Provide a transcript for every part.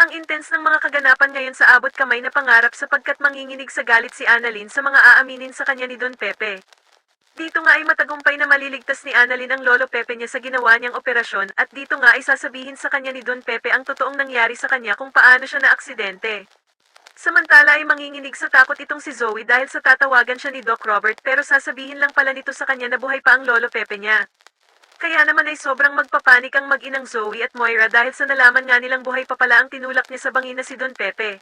Ang intense ng mga kaganapan ngayon sa abot kamay na pangarap sapagkat manginginig sa galit si Annalyn sa mga aaminin sa kanya ni Don Pepe. Dito nga ay matagumpay na maliligtas ni Annalyn ang lolo Pepe niya sa ginawa niyang operasyon at dito nga ay sasabihin sa kanya ni Don Pepe ang totoong nangyari sa kanya kung paano siya naaksidente. Samantala ay manginginig sa takot itong si Zoe dahil sa tatawagan siya ni Doc Robert pero sasabihin lang pala nito sa kanya na buhay pa ang lolo Pepe niya. Kaya naman ay sobrang magpapanik ang mag-inang Zoe at Moira dahil sa nalaman nga nilang buhay pa pala ang tinulak niya sa bangin na si Don Pepe.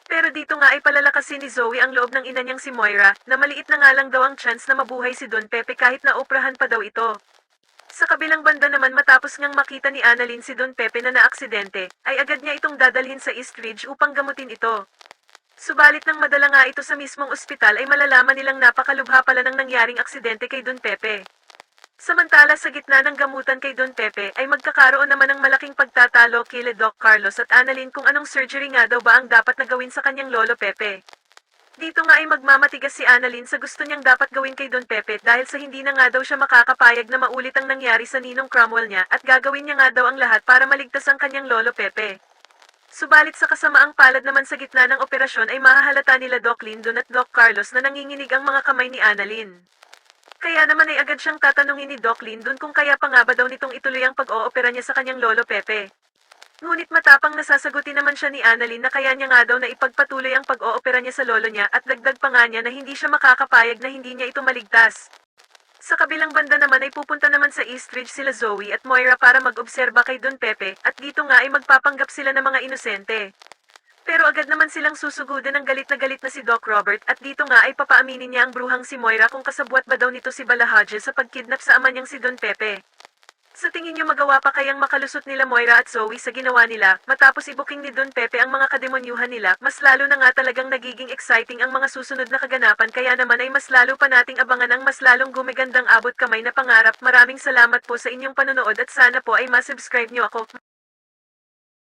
Pero dito nga ay palalakasin ni Zoe ang loob ng ina niyang si Moira, na maliit na nga lang daw ang chance na mabuhay si Don Pepe kahit na oprahan pa daw ito. Sa kabilang banda naman matapos ngang makita ni Annalyn si Don Pepe na naaksidente, ay agad niya itong dadalhin sa East Ridge upang gamutin ito. Subalit nang madala nga ito sa mismong ospital ay malalaman nilang napakalubha pala ng nangyaring aksidente kay Don Pepe. Samantala sa gitna ng gamutan kay Don Pepe ay magkakaroon naman ng malaking pagtatalo kila Doc Carlos at Annalyn kung anong surgery nga daw ba ang dapat na gawin sa kanyang lolo Pepe. Dito nga ay magmamatigas si Annalyn sa gusto niyang dapat gawin kay Don Pepe dahil sa hindi na nga daw siya makakapayag na maulit ang nangyari sa ninong Cromwell niya at gagawin niya nga daw ang lahat para maligtas ang kanyang lolo Pepe. Subalit sa kasamaang palad naman sa gitna ng operasyon ay mahahalata nila Doc Lyndon at Doc Carlos na nanginginig ang mga kamay ni Annalyn. Kaya naman ay agad siyang tatanungin ni Doc Lyndon kung kaya pa nga ba daw nitong ituloy ang pag-oopera niya sa kanyang lolo Pepe. Ngunit matapang nasasagutin naman siya ni Annalyn na kaya niya nga daw na ipagpatuloy ang pag-oopera niya sa lolo niya at dagdag pa nga niya na hindi siya makakapayag na hindi niya ito maligtas. Sa kabilang banda naman ay pupunta naman sa East Ridge sila Zoe at Moira para mag-obserba kay Don Pepe at dito nga ay magpapanggap sila ng mga inosente. Pero agad naman silang susugudin ng galit na si Doc Robert at dito nga ay papaaminin niya ang bruhang si Moira kung kasabwat ba daw nito si Balahaje sa pagkidnap sa ama niyang si Don Pepe. Sa tingin niyo magawa pa kayang makalusot nila Moira at Zoe sa ginawa nila matapos ibuking ni Don Pepe ang mga kademonyuhan nila? Mas lalo na nga talagang nagiging exciting ang mga susunod na kaganapan kaya naman ay mas lalo pa nating abangan ang mas lalong gumigandang abot kamay na pangarap. Maraming salamat po sa inyong panonood at sana po ay masubscribe niyo ako.